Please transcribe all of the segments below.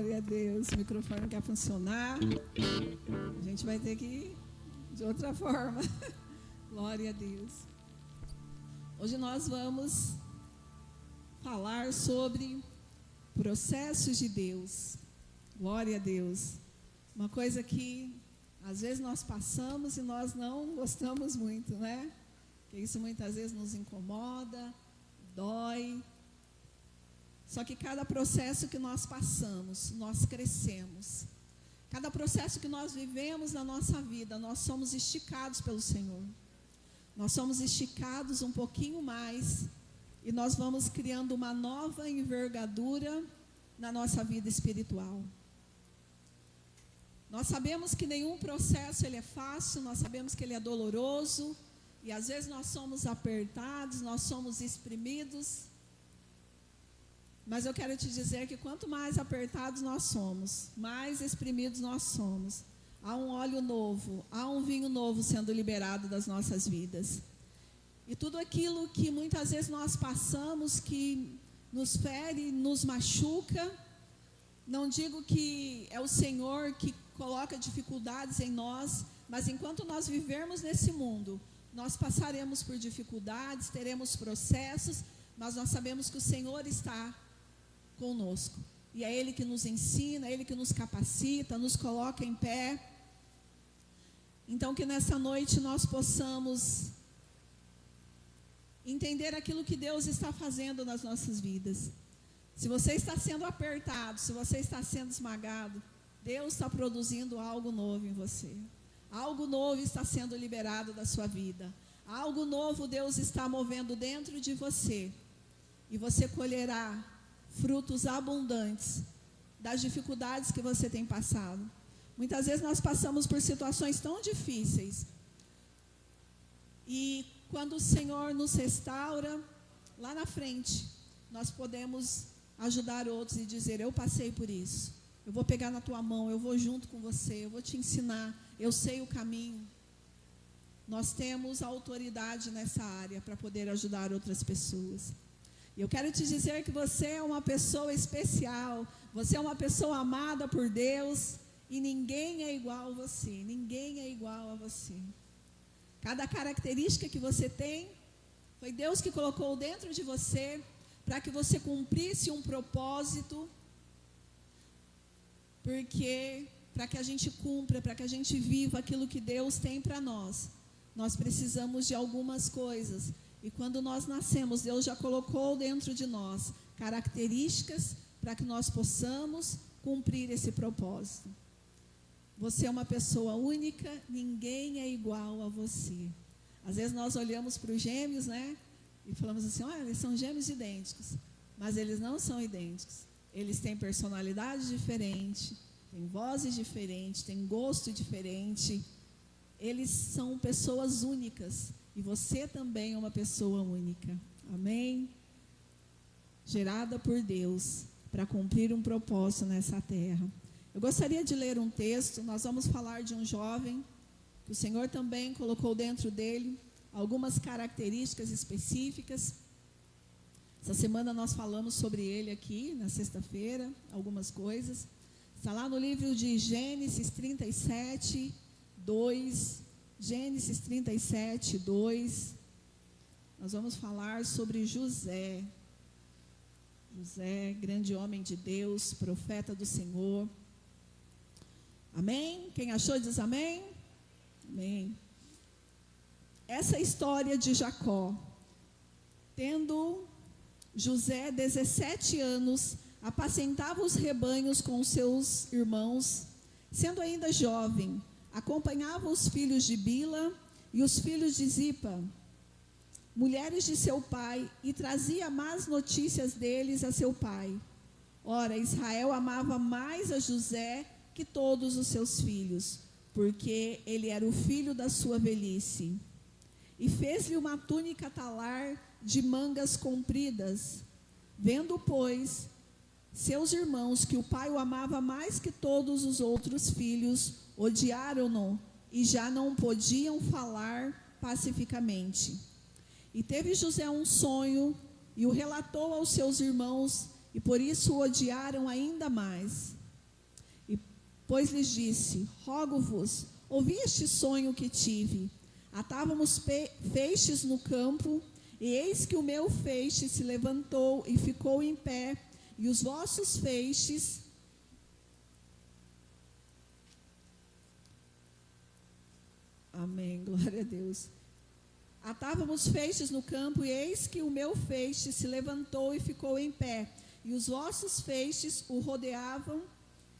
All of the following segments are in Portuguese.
Glória a Deus. O microfone não quer funcionar. A gente vai ter que ir de outra forma. Glória a Deus. Hoje nós vamos falar sobre processos de Deus. Glória a Deus. Uma coisa que às vezes nós passamos e nós não gostamos muito, né? Porque isso muitas vezes nos incomoda, dói. Só que cada processo que nós passamos, nós crescemos. Cada processo que nós vivemos na nossa vida, nós somos esticados pelo Senhor. Nós somos esticados um pouquinho mais e nós vamos criando uma nova envergadura na nossa vida espiritual. Nós sabemos que nenhum processo ele é fácil, nós sabemos que ele é doloroso e às vezes nós somos apertados, nós somos exprimidos. Mas eu quero te dizer que quanto mais apertados nós somos, mais exprimidos nós somos. Há um óleo novo, há um vinho novo sendo liberado das nossas vidas. E tudo aquilo que muitas vezes nós passamos, que nos fere, nos machuca, não digo que é o Senhor que coloca dificuldades em nós, mas enquanto nós vivermos nesse mundo, nós passaremos por dificuldades, teremos processos, mas nós sabemos que o Senhor está conosco. E é Ele que nos ensina, é Ele que nos capacita, nos coloca em pé. Então que nessa noite nós possamos entender aquilo que Deus está fazendo nas nossas vidas. Se você está sendo apertado, se você está sendo esmagado, Deus está produzindo algo novo em você. Algo novo está sendo liberado da sua vida. Algo novo Deus está movendo dentro de você. E você colherá frutos abundantes das dificuldades que você tem passado. Muitas vezes nós passamos por situações tão difíceis. E quando o Senhor nos restaura, lá na frente, nós podemos ajudar outros e dizer: eu passei por isso. Eu vou pegar na tua mão, eu vou junto com você, eu vou te ensinar, eu sei o caminho. Nós temos autoridade nessa área para poder ajudar outras pessoas. E eu quero te dizer que você é uma pessoa especial, você é uma pessoa amada por Deus, e ninguém é igual a você, ninguém é igual a você. Cada característica que você tem, foi Deus que colocou dentro de você, para que você cumprisse um propósito, porque para que a gente cumpra, para que a gente viva aquilo que Deus tem para nós, nós precisamos de algumas coisas. E quando nós nascemos, Deus já colocou dentro de nós características para que nós possamos cumprir esse propósito. Você é uma pessoa única, ninguém é igual a você. Às vezes nós olhamos para os gêmeos, né? E falamos assim: olha, eles são gêmeos idênticos. Mas eles não são idênticos. Eles têm personalidade diferente, têm vozes diferentes, têm gosto diferente. Eles são pessoas únicas. E você também é uma pessoa única. Amém? Gerada por Deus para cumprir um propósito nessa terra. Eu gostaria de ler um texto. Nós vamos falar de um jovem que o Senhor também colocou dentro dele algumas características específicas. Essa semana nós falamos sobre ele aqui, na sexta-feira, algumas coisas. Está lá no livro de Gênesis 37, 2. Gênesis 37, 2. Nós vamos falar sobre José. José, grande homem de Deus, profeta do Senhor. Amém? Quem achou diz amém? Amém. Essa história de Jacó. Tendo José 17 anos, apacentava os rebanhos com seus irmãos, sendo ainda jovem, acompanhava os filhos de Bila e os filhos de Zipa, mulheres de seu pai, e trazia más notícias deles a seu pai. Ora, Israel amava mais a José que todos os seus filhos, porque ele era o filho da sua velhice. E fez-lhe uma túnica talar de mangas compridas. Vendo, pois, seus irmãos que o pai o amava mais que todos os outros filhos, odiaram-no e já não podiam falar pacificamente. E teve José um sonho e o relatou aos seus irmãos, e por isso o odiaram ainda mais. pois lhes disse: rogo-vos, ouvi este sonho que tive. Atávamos feixes no campo, e eis que o meu feixe se levantou e ficou em pé, e os vossos feixes amém, glória a Deus. Atávamos feixes no campo, e eis que o meu feixe se levantou e ficou em pé, e os vossos feixes o rodeavam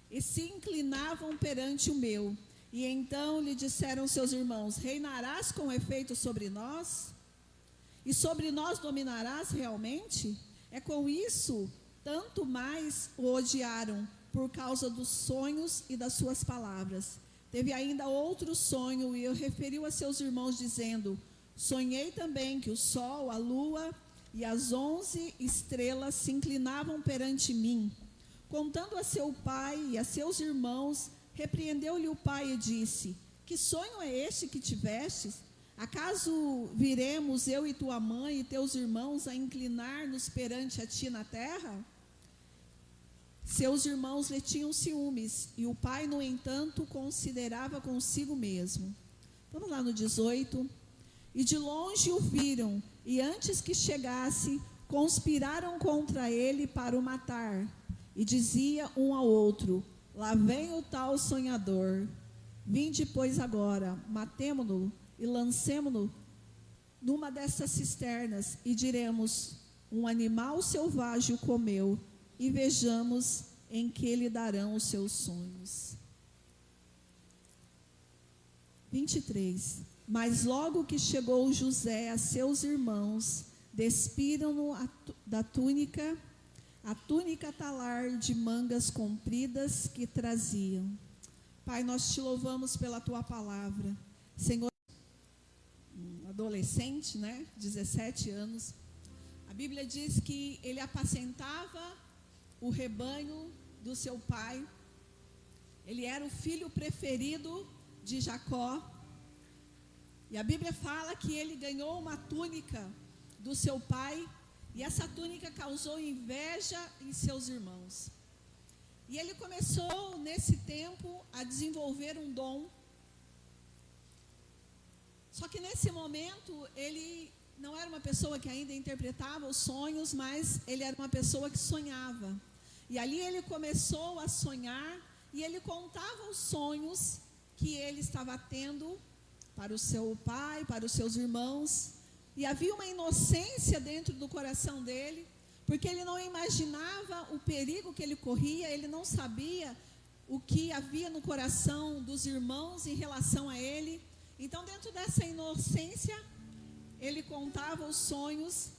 e se inclinavam perante o meu. E então lhe disseram seus irmãos: reinarás com efeito sobre nós? E sobre nós dominarás realmente? É com isso, tanto mais o odiaram, por causa dos sonhos e das suas palavras. Teve ainda outro sonho, e referiu a seus irmãos, dizendo: sonhei também que o sol, a lua e as 11 estrelas se inclinavam perante mim. Contando a seu pai e a seus irmãos, repreendeu-lhe o pai e disse: que sonho é este que tivestes? Acaso viremos eu e tua mãe e teus irmãos a inclinar-nos perante a ti na terra? Seus irmãos lhe tinham ciúmes, e o pai, no entanto, considerava consigo mesmo. Vamos lá no 18. E de longe o viram, e antes que chegasse, conspiraram contra ele para o matar. E dizia um ao outro: lá vem o tal sonhador. Vinde, pois, agora, matemo-no e lancemo-no numa dessas cisternas, e diremos: um animal selvagem o comeu, e vejamos em que lhe darão os seus sonhos. 23. Mas logo que chegou José a seus irmãos, despiram-no da túnica, a túnica talar de mangas compridas que traziam. Pai, nós te louvamos pela tua palavra. Senhor, adolescente, 17 anos. A Bíblia diz que ele apacentava o rebanho do seu pai. Ele era o filho preferido de Jacó. E a Bíblia fala que ele ganhou uma túnica do seu pai, e essa túnica causou inveja em seus irmãos. E ele começou, nesse tempo, a desenvolver um dom. Só que nesse momento, ele não era uma pessoa que ainda interpretava os sonhos, mas ele era uma pessoa que sonhava. E ali ele começou a sonhar, e ele contava os sonhos que ele estava tendo para o seu pai, para os seus irmãos. E havia uma inocência dentro do coração dele, porque ele não imaginava o perigo que ele corria, ele não sabia o que havia no coração dos irmãos em relação a ele. Então, dentro dessa inocência, ele contava os sonhos,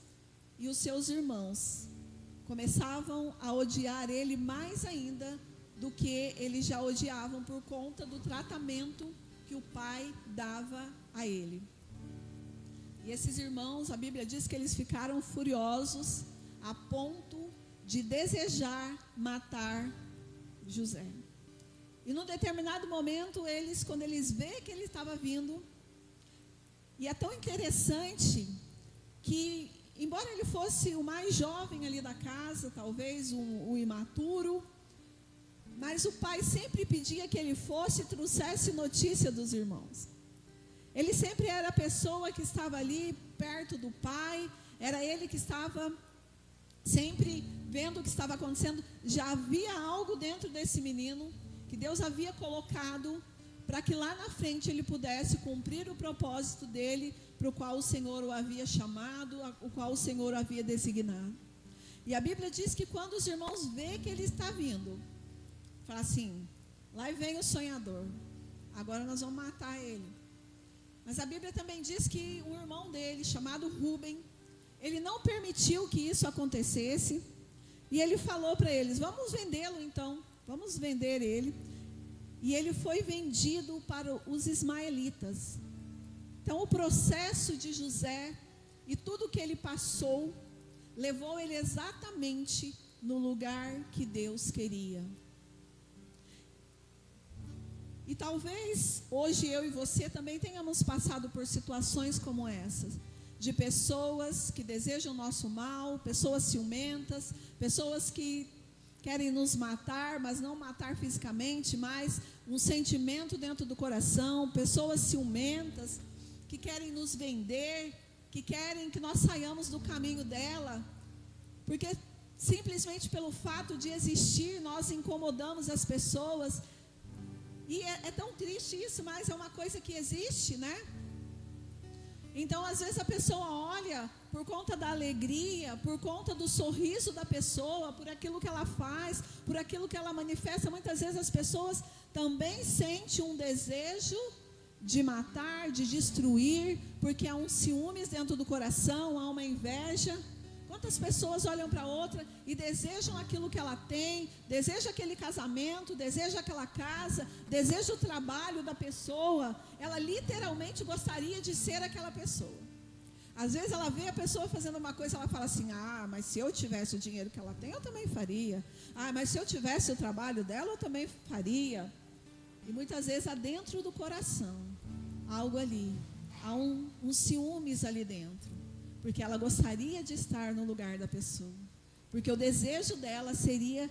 e os seus irmãos começavam a odiar ele mais ainda do que eles já odiavam, por conta do tratamento que o pai dava a ele. E esses irmãos, a Bíblia diz que eles ficaram furiosos a ponto de desejar matar José. E num determinado momento, quando eles veem que ele estava vindo, e é tão interessante que, embora ele fosse o mais jovem ali da casa, talvez o imaturo, mas o pai sempre pedia que ele fosse e trouxesse notícia dos irmãos. Ele sempre era a pessoa que estava ali perto do pai, era ele que estava sempre vendo o que estava acontecendo. Já havia algo dentro desse menino que Deus havia colocado para que lá na frente ele pudesse cumprir o propósito dele, para o qual o Senhor o havia chamado, o qual o Senhor o havia designado. E a Bíblia diz que quando os irmãos veem que ele está vindo, fala assim: lá vem o sonhador, agora nós vamos matar ele. Mas a Bíblia também diz que um irmão dele, chamado Rubem, ele não permitiu que isso acontecesse, e ele falou para eles: vamos vendê-lo então, vamos vender ele. E ele foi vendido para os ismaelitas. Então o processo de José e tudo que ele passou, levou ele exatamente no lugar que Deus queria. E talvez hoje eu e você também tenhamos passado por situações como essas, de pessoas que desejam o nosso mal, pessoas ciumentas, pessoas que querem nos matar, mas não matar fisicamente, mas um sentimento dentro do coração, pessoas ciumentas, que querem nos vender, que querem que nós saiamos do caminho dela, porque simplesmente pelo fato de existir, nós incomodamos as pessoas, e é tão triste isso, mas é uma coisa que existe, né? Então, às vezes a pessoa olha por conta da alegria, por conta do sorriso da pessoa, por aquilo que ela faz, por aquilo que ela manifesta. Muitas vezes as pessoas também sentem um desejo de matar, de destruir, porque há um ciúmes dentro do coração, há uma inveja. Quantas pessoas olham para outra e desejam aquilo que ela tem, desejam aquele casamento, desejam aquela casa, desejam o trabalho da pessoa. Ela literalmente gostaria de ser aquela pessoa. Às vezes ela vê a pessoa fazendo uma coisa, ela fala assim: ah, mas se eu tivesse o dinheiro que ela tem, eu também faria. Ah, mas se eu tivesse o trabalho dela, eu também faria. E muitas vezes há dentro do coração algo ali, há um ciúmes ali dentro, porque ela gostaria de estar no lugar da pessoa, porque o desejo dela seria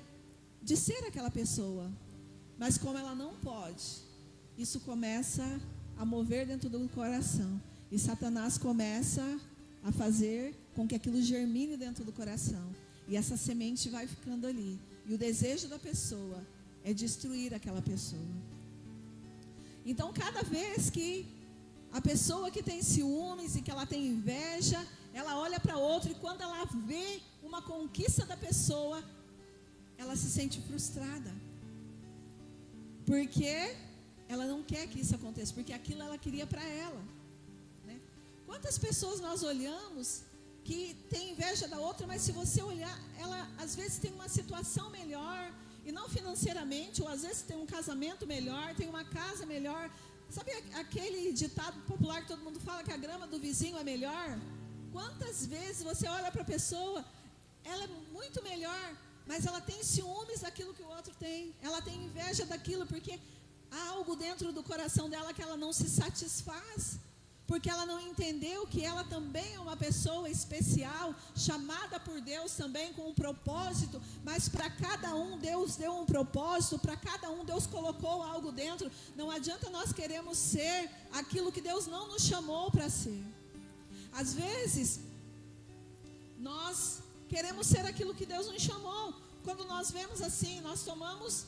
de ser aquela pessoa, mas como ela não pode, isso começa a mover dentro do coração, e Satanás começa a fazer com que aquilo germine dentro do coração, e essa semente vai ficando ali, e o desejo da pessoa é destruir aquela pessoa. Então, cada vez que a pessoa que tem ciúmes e que ela tem inveja, ela olha para outra, e quando ela vê uma conquista da pessoa, ela se sente frustrada, porque ela não quer que isso aconteça, porque aquilo ela queria para ela, né? Quantas pessoas nós olhamos que tem inveja da outra, mas se você olhar, ela às vezes tem uma situação melhor, e não financeiramente, ou às vezes tem um casamento melhor, tem uma casa melhor. Sabe aquele ditado popular que todo mundo fala, que a grama do vizinho é melhor? Quantas vezes você olha para a pessoa, ela é muito melhor, mas ela tem ciúmes daquilo que o outro tem, ela tem inveja daquilo, porque há algo dentro do coração dela que ela não se satisfaz, porque ela não entendeu que ela também é uma pessoa especial, chamada por Deus também com um propósito, mas para cada um Deus deu um propósito, para cada um Deus colocou algo dentro. Não adianta nós queremos ser aquilo que Deus não nos chamou para ser. Às vezes, nós queremos ser aquilo que Deus nos chamou. Quando nós vemos assim, nós tomamos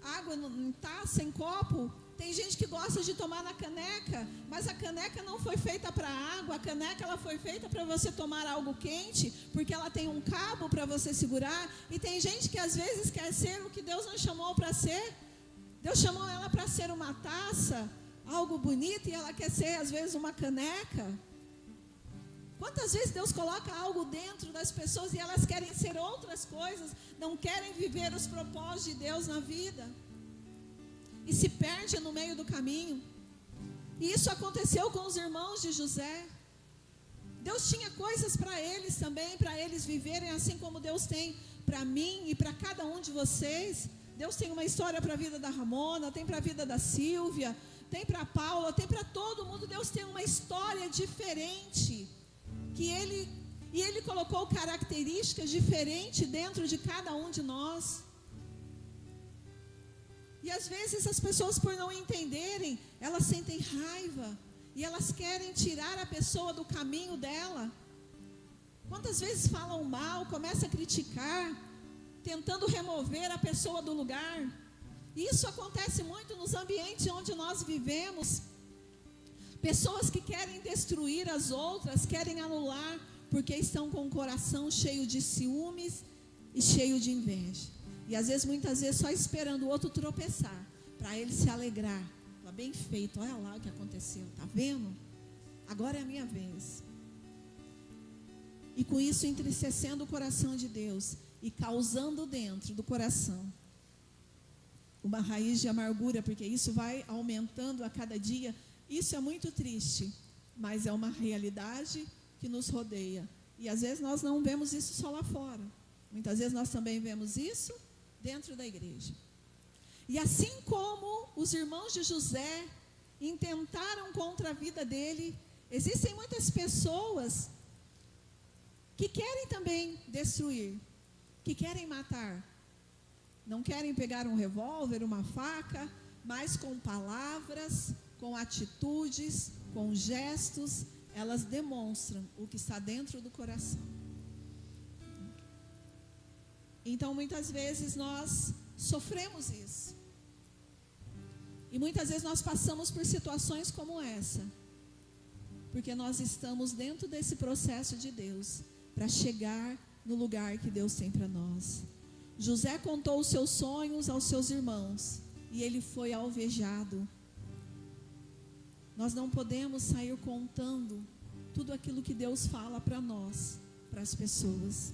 água em taça, em copo. Tem gente que gosta de tomar na caneca, mas a caneca não foi feita para água, a caneca ela foi feita para você tomar algo quente, porque ela tem um cabo para você segurar. E tem gente que às vezes quer ser o que Deus não chamou para ser. Deus chamou ela para ser uma taça, algo bonito, e ela quer ser às vezes uma caneca. Quantas vezes Deus coloca algo dentro das pessoas e elas querem ser outras coisas, não querem viver os propósitos de Deus na vida, e se perde no meio do caminho. E isso aconteceu com os irmãos de José. Deus tinha coisas para eles também, para eles viverem assim como Deus tem para mim e para cada um de vocês. Deus tem uma história para a vida da Ramona, tem para a vida da Silvia, tem para a Paula, tem para todo mundo. Deus tem uma história diferente, que Ele colocou características diferentes dentro de cada um de nós. E às vezes as pessoas, por não entenderem, elas sentem raiva, e elas querem tirar a pessoa do caminho dela. Quantas vezes falam mal, começam a criticar, tentando remover a pessoa do lugar. Isso acontece muito nos ambientes onde nós vivemos. Pessoas que querem destruir as outras, querem anular, porque estão com o coração cheio de ciúmes e cheio de inveja. E às vezes, muitas vezes, só esperando o outro tropeçar, para ele se alegrar. Fala, bem feito, olha lá o que aconteceu, tá vendo? Agora é a minha vez. E com isso entristecendo o coração de Deus e causando dentro do coração uma raiz de amargura, porque isso vai aumentando a cada dia. Isso é muito triste, mas é uma realidade que nos rodeia. E às vezes nós não vemos isso só lá fora. Muitas vezes nós também vemos isso dentro da igreja. E assim como os irmãos de José intentaram contra a vida dele, existem muitas pessoas que querem também destruir, que querem matar. Não querem pegar um revólver, uma faca, mas com palavras, com atitudes, com gestos, elas demonstram o que está dentro do coração. Então, muitas vezes nós sofremos isso. E muitas vezes nós passamos por situações como essa, porque nós estamos dentro desse processo de Deus, para chegar no lugar que Deus tem para nós. José contou os seus sonhos aos seus irmãos, e ele foi alvejado. Nós não podemos sair contando tudo aquilo que Deus fala para nós, para as pessoas.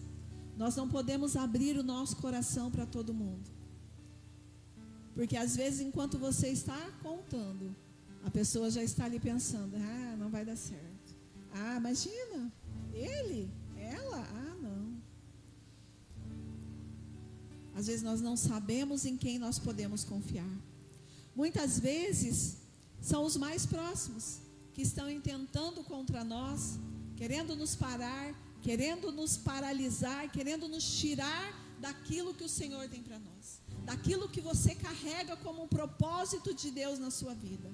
Nós não podemos abrir o nosso coração para todo mundo. Porque às vezes, enquanto você está contando, a pessoa já está ali pensando, não vai dar certo. Imagina, ele, ela, não. Às vezes nós não sabemos em quem nós podemos confiar. Muitas vezes são os mais próximos que estão intentando contra nós, querendo nos parar, querendo nos paralisar, querendo nos tirar daquilo que o Senhor tem para nós, daquilo que você carrega como um propósito de Deus na sua vida.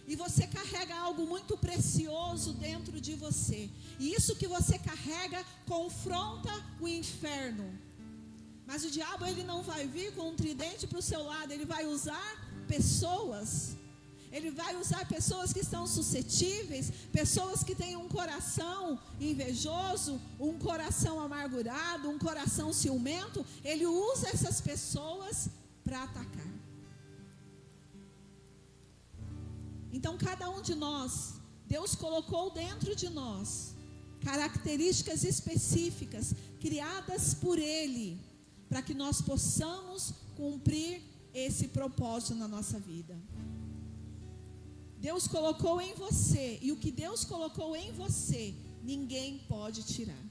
E você carrega algo muito precioso dentro de você, e isso que você carrega confronta o inferno. Mas o diabo, ele não vai vir com um tridente para o seu lado, ele vai usar pessoas. Ele vai usar pessoas que estão suscetíveis, pessoas que têm um coração invejoso, um coração amargurado, um coração ciumento. Ele usa essas pessoas para atacar. Então, cada um de nós, Deus colocou dentro de nós características específicas, criadas por Ele, para que nós possamos cumprir esse propósito na nossa vida. Deus colocou em você, e o que Deus colocou em você, ninguém pode tirar.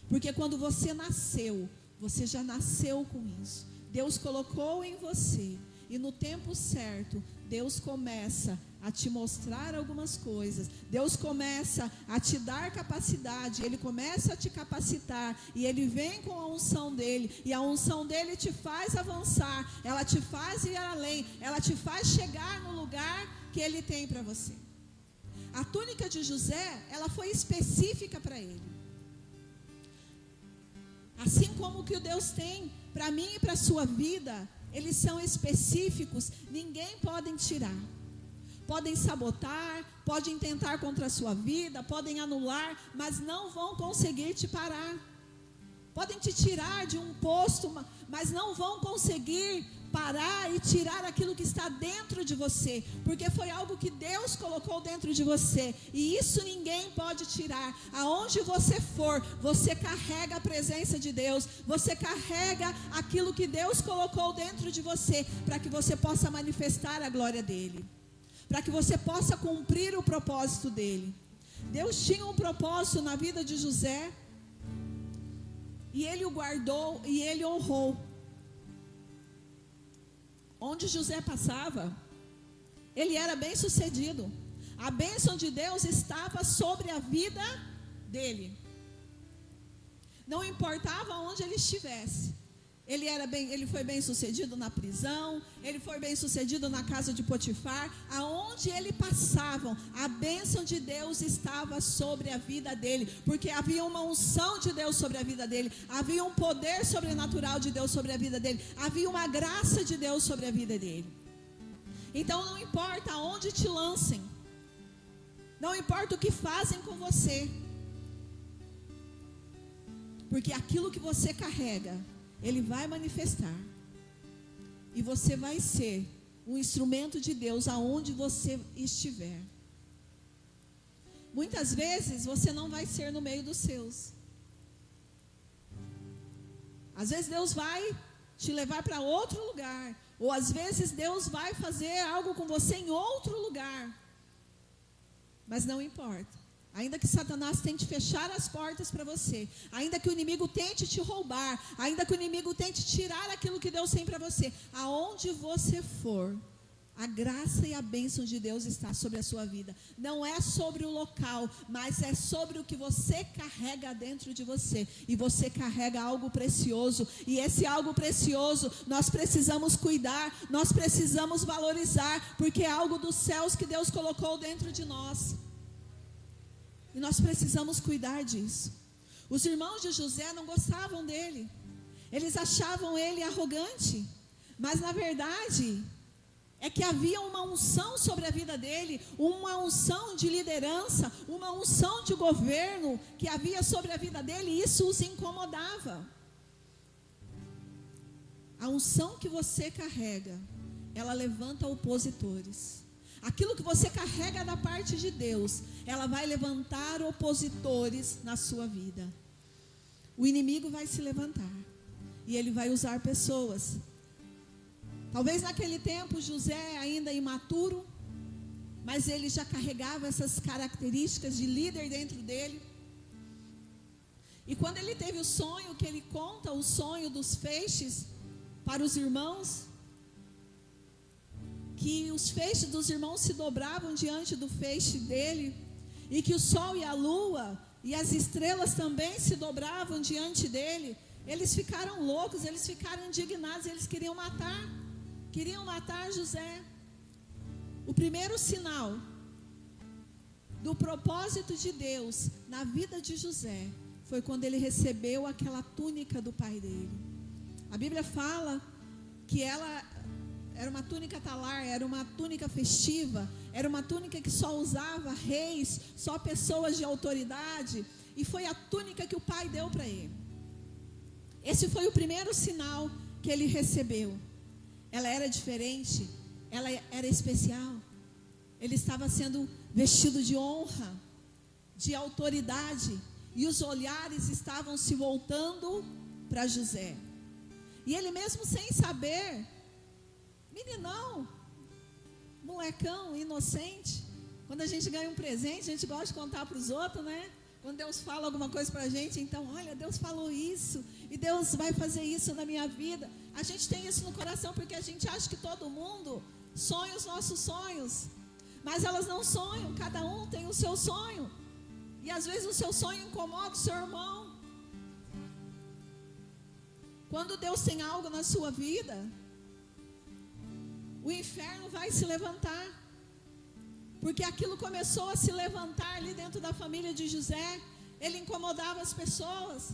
Porque quando você nasceu, você já nasceu com isso. Deus colocou em você, e no tempo certo, Deus começa a te mostrar algumas coisas. Deus começa a te dar capacidade, Ele começa a te capacitar, e Ele vem com a unção dEle, e a unção dEle te faz avançar, ela te faz ir além, ela te faz chegar no lugar que Ele tem para você. A túnica de José, ela foi específica para ele. Assim como o que o Deus tem para mim e para a sua vida, eles são específicos, ninguém pode tirar. Podem sabotar, podem tentar contra a sua vida, podem anular, mas não vão conseguir te parar. Podem te tirar de um posto, mas não vão conseguir parar e tirar aquilo que está dentro de você, porque foi algo que Deus colocou dentro de você, e isso ninguém pode tirar. Aonde você for, você carrega a presença de Deus, você carrega aquilo que Deus colocou dentro de você, para que você possa manifestar a glória dEle, para que você possa cumprir o propósito dEle. Deus tinha um propósito na vida de José, e Ele o guardou, e Ele honrou. Onde José passava, ele era bem sucedido. A bênção de Deus estava sobre a vida dele. Não importava onde ele estivesse. Ele foi bem sucedido na prisão, ele foi bem sucedido na casa de Potifar. Aonde ele passava, a bênção de Deus estava sobre a vida dele, porque havia uma unção de Deus sobre a vida dele, havia um poder sobrenatural de Deus sobre a vida dele, havia uma graça de Deus sobre a vida dele. Então não importa aonde te lancem, não importa o que fazem com você, porque aquilo que você carrega, Ele vai manifestar, e você vai ser um instrumento de Deus aonde você estiver. Muitas vezes você não vai ser no meio dos seus. Às vezes Deus vai te levar para outro lugar, ou às vezes Deus vai fazer algo com você em outro lugar, mas não importa. Ainda que Satanás tente fechar as portas para você, ainda que o inimigo tente te roubar, ainda que o inimigo tente tirar aquilo que Deus tem para você, aonde você for, A graça e a bênção de Deus está sobre a sua vida. Não é sobre o local, mas é sobre o que você carrega dentro de você. E você carrega algo precioso. E esse algo precioso nós precisamos cuidar, nós precisamos valorizar, porque é algo dos céus que Deus colocou dentro de nós. E nós precisamos cuidar disso. Os irmãos de José não gostavam dele. Eles achavam ele arrogante. Mas na verdade é que havia uma unção sobre a vida dele, uma unção de liderança, uma unção de governo que havia sobre a vida dele, e isso os incomodava. A unção que você carrega, ela levanta opositores. Aquilo que você carrega da parte de Deus, ela vai levantar opositores na sua vida. O inimigo vai se levantar e ele vai usar pessoas. Talvez naquele tempo José ainda imaturo, mas ele já carregava essas características de líder dentro dele. E quando ele teve o sonho, que ele conta o sonho dos feixes para os irmãos, que os feixes dos irmãos se dobravam diante do feixe dele, e que o sol e a lua e as estrelas também se dobravam diante dele, eles ficaram loucos, eles ficaram indignados, eles queriam matar José. O primeiro sinal do propósito de Deus na vida de José foi quando ele recebeu aquela túnica do pai dele. A Bíblia fala que ela era uma túnica talar, era uma túnica festiva, era uma túnica que só usava reis, só pessoas de autoridade, e foi a túnica que o pai deu para ele. Esse foi o primeiro sinal que ele recebeu. Ela era diferente, ela era especial. Ele estava sendo vestido de honra, de autoridade, e os olhares estavam se voltando para José. E ele mesmo sem saber, meninão, molecão, inocente. Quando a gente ganha um presente, a gente gosta de contar para os outros, né? Quando Deus fala alguma coisa para a gente, então, olha, Deus falou isso, e Deus vai fazer isso na minha vida. A gente tem isso no coração, porque a gente acha que todo mundo sonha os nossos sonhos. Mas elas não sonham, cada um tem o seu sonho. E às vezes o seu sonho incomoda o seu irmão. Quando Deus tem algo na sua vida, o inferno vai se levantar. Porque aquilo começou a se levantar ali dentro da família de José. Ele incomodava as pessoas.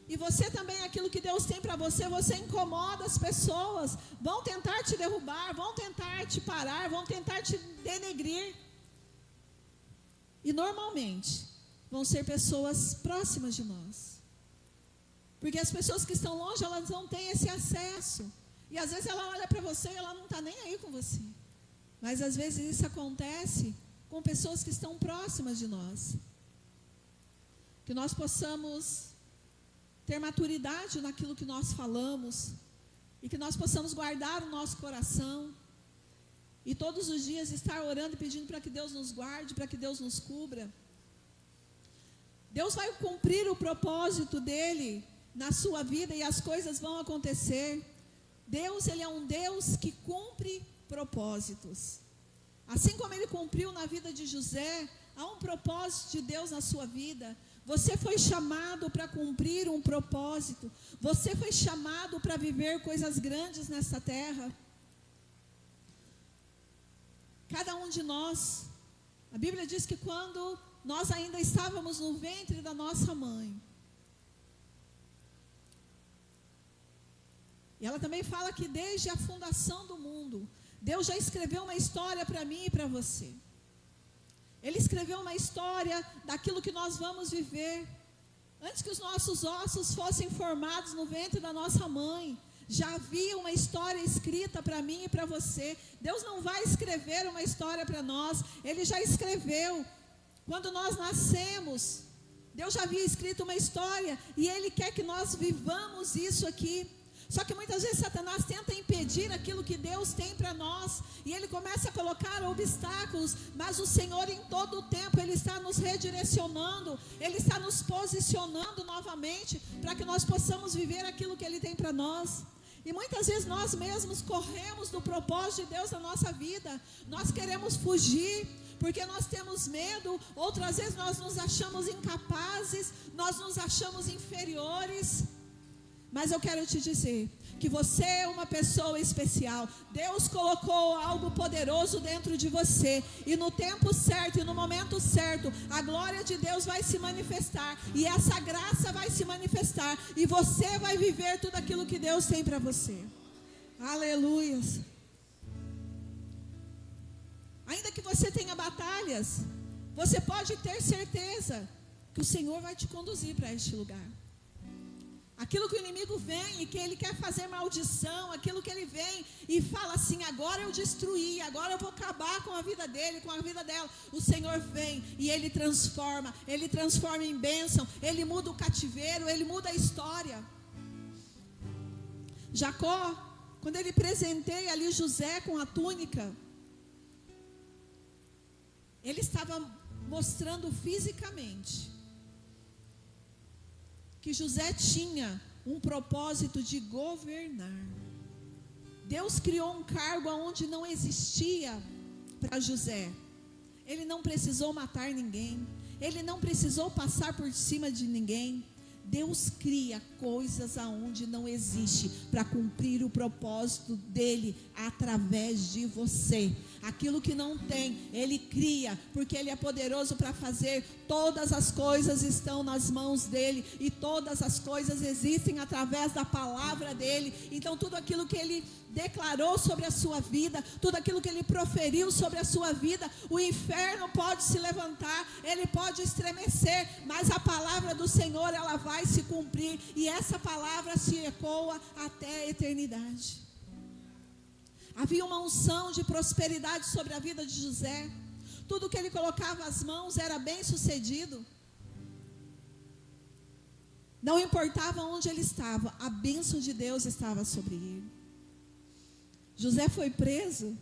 E você também, aquilo que Deus tem para você, você incomoda as pessoas. Vão tentar te derrubar, vão tentar te parar, vão tentar te denegrir. E normalmente vão ser pessoas próximas de nós. Porque as pessoas que estão longe, elas não têm esse acesso. E às vezes ela olha para você e ela não está nem aí com você. Mas às vezes isso acontece com pessoas que estão próximas de nós. Que nós possamos ter maturidade naquilo que nós falamos, e que nós possamos guardar o nosso coração, e todos os dias estar orando e pedindo para que Deus nos guarde, para que Deus nos cubra. Deus vai cumprir o propósito dele na sua vida, e as coisas vão acontecer. Deus, ele é um Deus que cumpre propósitos. Assim como ele cumpriu na vida de José, há um propósito de Deus na sua vida. Você foi chamado para cumprir um propósito. Você foi chamado para viver coisas grandes nessa terra. Cada um de nós. A Bíblia diz que quando nós ainda estávamos no ventre da nossa mãe. E ela também fala que desde a fundação do mundo, Deus já escreveu uma história para mim e para você. Ele escreveu uma história daquilo que nós vamos viver. Antes que os nossos ossos fossem formados no ventre da nossa mãe, já havia uma história escrita para mim e para você. Deus não vai escrever uma história para nós, Ele já escreveu. Quando nós nascemos, Deus já havia escrito uma história, e Ele quer que nós vivamos isso aqui. Só que muitas vezes Satanás tenta impedir aquilo que Deus tem para nós, e ele começa a colocar obstáculos, mas o Senhor em todo o tempo, Ele está nos redirecionando, Ele está nos posicionando novamente, para que nós possamos viver aquilo que Ele tem para nós. E muitas vezes nós mesmos corremos do propósito de Deus na nossa vida. Nós queremos fugir, porque nós temos medo. Outras vezes nós nos achamos incapazes, nós nos achamos inferiores. Mas eu quero te dizer que você é uma pessoa especial. Deus colocou algo poderoso dentro de você. E no tempo certo e no momento certo, a glória de Deus vai se manifestar. E essa graça vai se manifestar. E você vai viver tudo aquilo que Deus tem para você. Aleluias. Ainda que você tenha batalhas, você pode ter certeza que o Senhor vai te conduzir para este lugar. Aquilo que o inimigo vem e que ele quer fazer maldição, aquilo que ele vem e fala assim, agora eu destruí, agora eu vou acabar com a vida dele, com a vida dela. O Senhor vem e ele transforma em bênção, ele muda o cativeiro, ele muda a história. Jacó, quando ele presenteia ali José com a túnica, ele estava mostrando fisicamente que José tinha um propósito de governar. Deus criou um cargo onde não existia para José. Ele não precisou matar ninguém, ele não precisou passar por cima de ninguém. Deus cria coisas aonde não existe para cumprir o propósito dele através de você. Aquilo que não tem, ele cria, porque ele é poderoso para fazer. Todas as coisas estão nas mãos dele e todas as coisas existem através da palavra dele. Então tudo aquilo que ele declarou sobre a sua vida, tudo aquilo que ele proferiu sobre a sua vida, o inferno pode se levantar, ele pode estremecer, mas a palavra do Senhor, ela vai se cumprir, e essa palavra se ecoa até a eternidade. Havia uma unção de prosperidade sobre a vida de José. Tudo que ele colocava as mãos era bem sucedido. Não importava onde ele estava, a bênção de Deus estava sobre ele. José foi preso,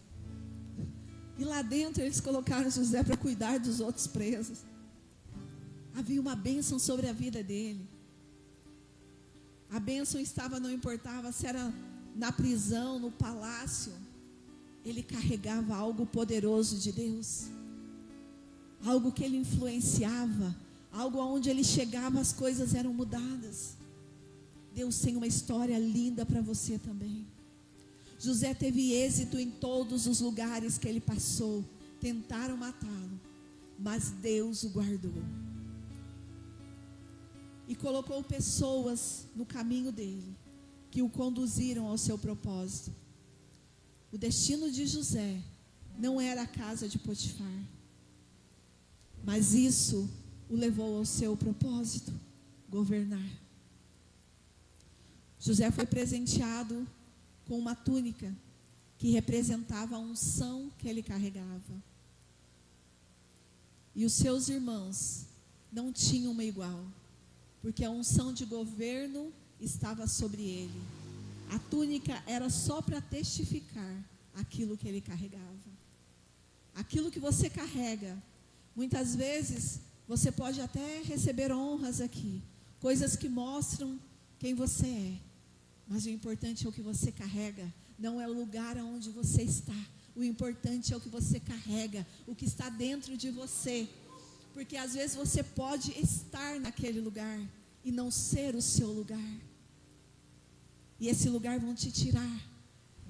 e lá dentro eles colocaram José para cuidar dos outros presos. Havia uma bênção sobre a vida dele. A bênção estava, não importava se era na prisão, no palácio, ele carregava algo poderoso de Deus, algo que ele influenciava, algo aonde ele chegava as coisas eram mudadas. Deus tem uma história linda para você também. José teve êxito em todos os lugares que ele passou. Tentaram matá-lo, mas Deus o guardou e colocou pessoas no caminho dele, que o conduziram ao seu propósito. O destino de José não era a casa de Potifar, mas isso o levou ao seu propósito, governar. José foi presenteado com uma túnica que representava a unção que ele carregava. E os seus irmãos não tinham uma igual, porque a unção de governo estava sobre ele. A túnica era só para testificar aquilo que ele carregava. Aquilo que você carrega, muitas vezes você pode até receber honras aqui, coisas que mostram quem você é, mas o importante é o que você carrega, não é o lugar onde você está. O importante é o que você carrega, o que está dentro de você, porque às vezes você pode estar naquele lugar e não ser o seu lugar, e esse lugar vão te tirar,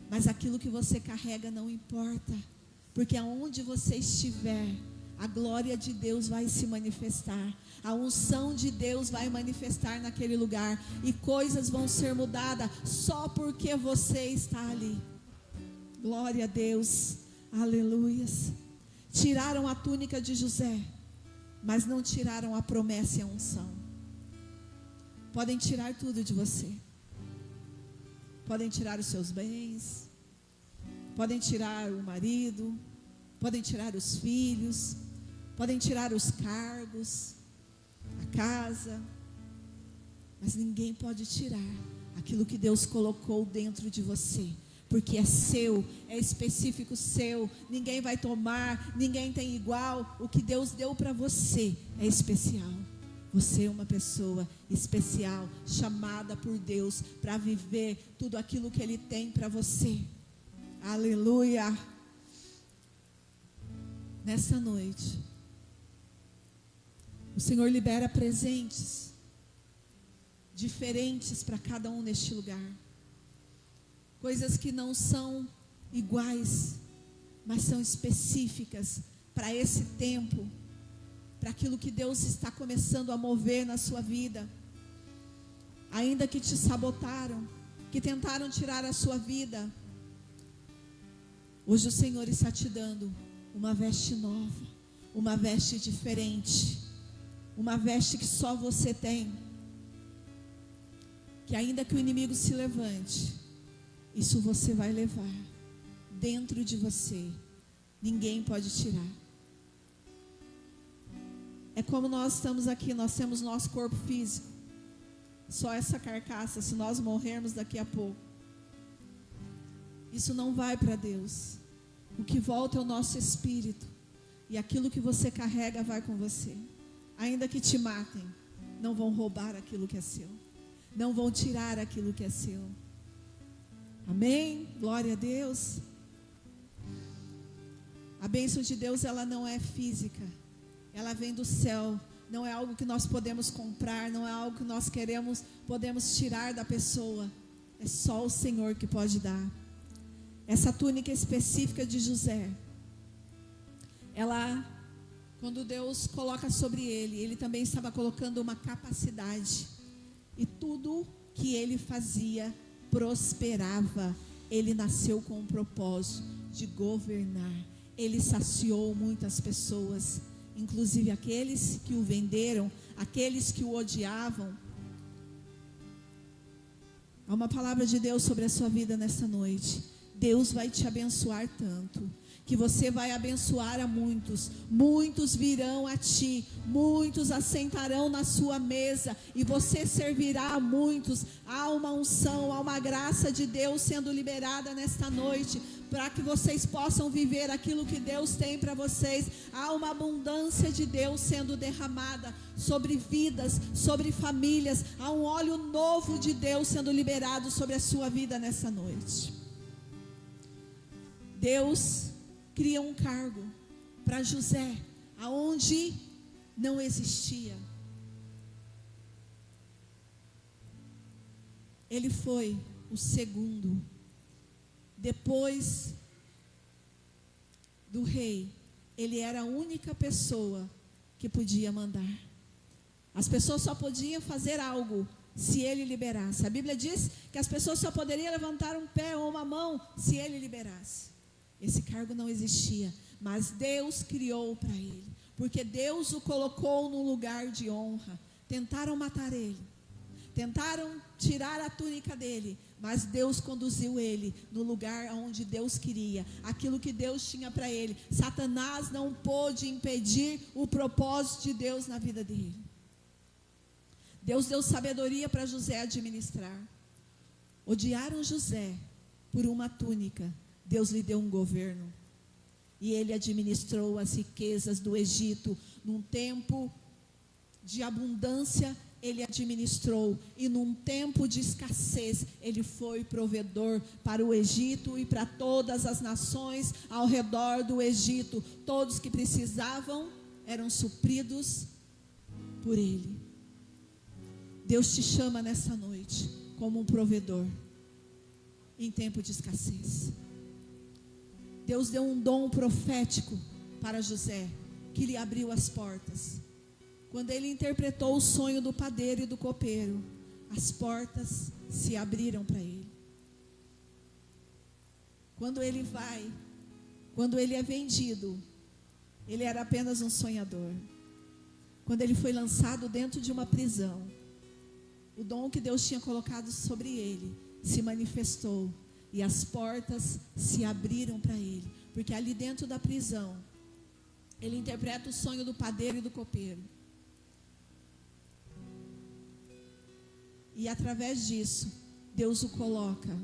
mas aquilo que você carrega não importa, porque aonde você estiver, a glória de Deus vai se manifestar, a unção de Deus vai manifestar naquele lugar, e coisas vão ser mudadas só porque você está ali. Glória a Deus, aleluias. Tiraram a túnica de José, mas não tiraram a promessa e a unção. Podem tirar tudo de você, podem tirar os seus bens, podem tirar o marido, podem tirar os filhos, podem tirar os cargos, a casa, mas ninguém pode tirar aquilo que Deus colocou dentro de você, porque é seu, é específico seu, ninguém vai tomar, ninguém tem igual. O que Deus deu para você é especial. Você é uma pessoa especial, chamada por Deus para viver tudo aquilo que Ele tem para você. Aleluia! Nessa noite, o Senhor libera presentes diferentes para cada um neste lugar. Coisas que não são iguais, mas são específicas para esse tempo, para aquilo que Deus está começando a mover na sua vida. Ainda que te sabotaram, que tentaram tirar a sua vida, hoje o Senhor está te dando uma veste nova, uma veste diferente, uma veste que só você tem. Que ainda que o inimigo se levante, isso você vai levar dentro de você. Ninguém pode tirar. É como nós estamos aqui, nós temos nosso corpo físico. Só essa carcaça, se nós morrermos daqui a pouco, isso não vai para Deus. O que volta é o nosso espírito. E aquilo que você carrega vai com você. Ainda que te matem, não vão roubar aquilo que é seu. Não vão tirar aquilo que é seu. Amém? Glória a Deus. A bênção de Deus, ela não é física. Ela vem do céu. Não é algo que nós podemos comprar. Não é algo que nós podemos tirar da pessoa. É só o Senhor que pode dar. Essa túnica específica de José, ela, quando Deus coloca sobre ele também estava colocando uma capacidade. E tudo que ele fazia prosperava. Ele nasceu com um propósito de governar. Ele saciou muitas pessoas, inclusive aqueles que o venderam, aqueles que o odiavam. Há uma palavra de Deus sobre a sua vida nesta noite. Deus vai te abençoar tanto, que você vai abençoar a muitos. Muitos virão a ti, muitos assentarão na sua mesa, e você servirá a muitos. Há uma unção, há uma graça de Deus sendo liberada nesta noite, para que vocês possam viver aquilo que Deus tem para vocês. Há uma abundância de Deus sendo derramada sobre vidas, sobre famílias. Há um óleo novo de Deus sendo liberado sobre a sua vida nessa noite. Deus cria um cargo para José, aonde não existia. Ele foi o segundo. Depois do rei, ele era a única pessoa que podia mandar. As pessoas só podiam fazer algo se ele liberasse. A Bíblia diz que as pessoas só poderiam levantar um pé ou uma mão se ele liberasse. Esse cargo não existia, mas Deus criou para ele, porque Deus o colocou num lugar de honra. Tentaram matar ele, tentaram tirar a túnica dele, mas Deus conduziu ele no lugar onde Deus queria, aquilo que Deus tinha para ele. Satanás não pôde impedir o propósito de Deus na vida dele. Deus deu sabedoria para José administrar. Odiaram José por uma túnica, Deus lhe deu um governo, e ele administrou as riquezas do Egito. Num tempo de abundância, ele administrou, e num tempo de escassez, ele foi provedor para o Egito e para todas as nações ao redor do Egito. Todos que precisavam eram supridos por ele. Deus te chama nessa noite como um provedor em tempo de escassez. Deus deu um dom profético para José, que lhe abriu as portas. Quando ele interpretou o sonho do padeiro e do copeiro, as portas se abriram para ele. Quando ele é vendido, ele era apenas um sonhador. Quando ele foi lançado dentro de uma prisão, o dom que Deus tinha colocado sobre ele se manifestou, e as portas se abriram para ele, porque ali dentro da prisão, ele interpreta o sonho do padeiro e do copeiro. E através disso, Deus o coloca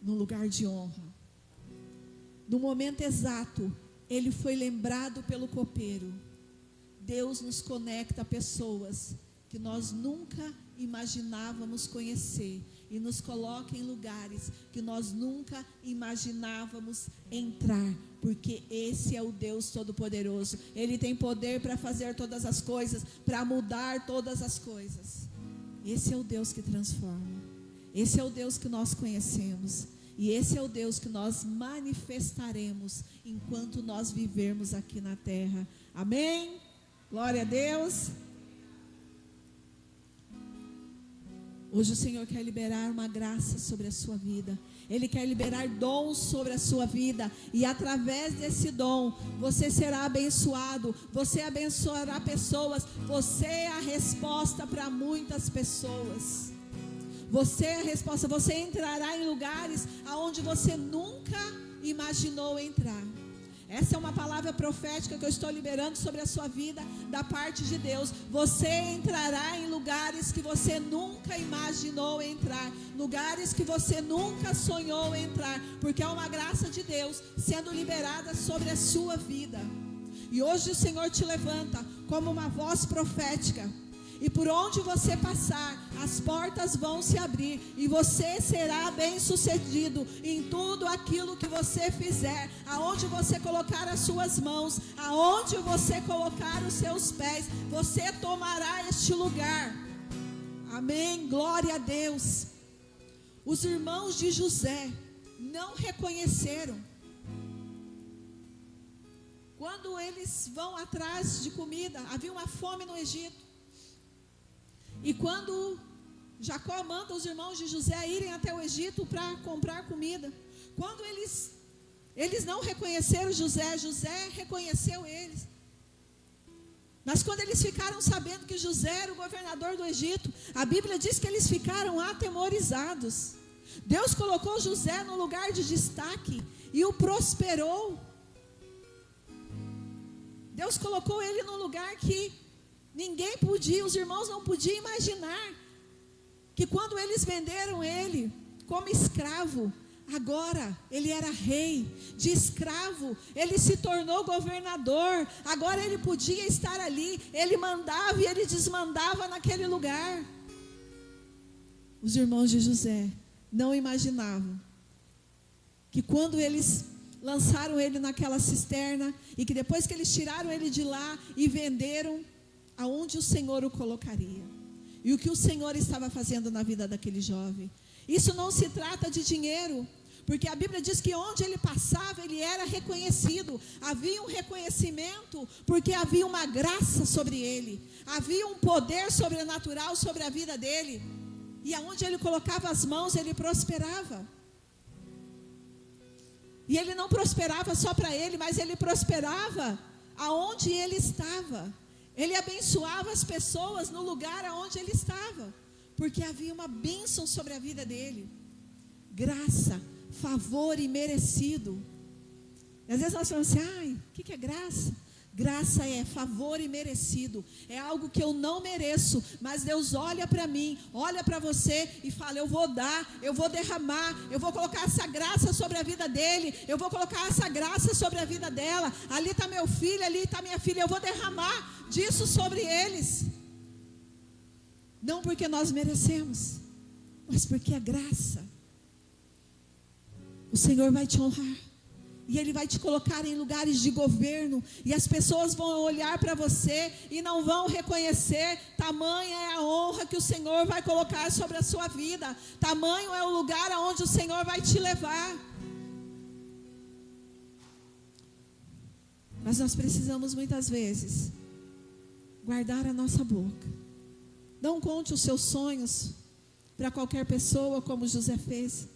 no lugar de honra. No momento exato, ele foi lembrado pelo copeiro. Deus nos conecta a pessoas que nós nunca imaginávamos conhecer e nos coloca em lugares que nós nunca imaginávamos entrar, porque esse é o Deus Todo-Poderoso. Ele tem poder para fazer todas as coisas, para mudar todas as coisas. Esse é o Deus que transforma. Esse é o Deus que nós conhecemos. E esse é o Deus que nós manifestaremos enquanto nós vivermos aqui na terra. Amém? Glória a Deus. Hoje o Senhor quer liberar uma graça sobre a sua vida. Ele quer liberar dons sobre a sua vida. E através desse dom, você será abençoado. Você abençoará pessoas. Você é a resposta para muitas pessoas. Você é a resposta. Você entrará em lugares aonde você nunca imaginou entrar. Essa é uma palavra profética que eu estou liberando sobre a sua vida, da parte de Deus. Você entrará em lugares que você nunca imaginou entrar, lugares que você nunca sonhou entrar, porque é uma graça de Deus sendo liberada sobre a sua vida. E hoje o Senhor te levanta como uma voz profética. E por onde você passar, as portas vão se abrir, e você será bem-sucedido em tudo aquilo que você fizer. Aonde você colocar as suas mãos, aonde você colocar os seus pés, você tomará este lugar. Amém, glória a Deus. Os irmãos de José não reconheceram. Quando eles vão atrás de comida, havia uma fome no Egito. E quando Jacó manda os irmãos de José irem até o Egito para comprar comida, quando eles não reconheceram José, José reconheceu eles. Mas quando eles ficaram sabendo que José era o governador do Egito, a Bíblia diz que eles ficaram atemorizados. Deus colocou José no lugar de destaque e o prosperou. Deus colocou ele num lugar que ninguém podia, os irmãos não podiam imaginar, que quando eles venderam ele como escravo, agora ele era rei. De escravo ele se tornou governador. Agora ele podia estar ali, ele mandava e ele desmandava naquele lugar. Os irmãos de José não imaginavam que quando eles lançaram ele naquela cisterna, e que depois que eles tiraram ele de lá e venderam, aonde o Senhor o colocaria, e o que o Senhor estava fazendo na vida daquele jovem. Isso não se trata de dinheiro, porque a Bíblia diz que onde ele passava, ele era reconhecido. Havia um reconhecimento, porque havia uma graça sobre ele, havia um poder sobrenatural sobre a vida dele, e aonde ele colocava as mãos, ele prosperava. E ele não prosperava só para ele, mas ele prosperava aonde ele estava. Ele abençoava as pessoas no lugar aonde ele estava, porque havia uma bênção sobre a vida dele. Graça, favor imerecido. E às vezes nós falamos assim, o que é graça? Graça é favor imerecido, é algo que eu não mereço, mas Deus olha para mim, olha para você e fala, eu vou dar, eu vou derramar, eu vou colocar essa graça sobre a vida dele, eu vou colocar essa graça sobre a vida dela. Ali está meu filho, ali está minha filha, eu vou derramar disso sobre eles. Não porque nós merecemos, mas porque é graça. O Senhor vai te honrar, e Ele vai te colocar em lugares de governo, e as pessoas vão olhar para você e não vão reconhecer. Tamanha é a honra que o Senhor vai colocar sobre a sua vida, tamanho é o lugar aonde o Senhor vai te levar. Mas nós precisamos muitas vezes guardar a nossa boca. Não conte os seus sonhos para qualquer pessoa, como José fez.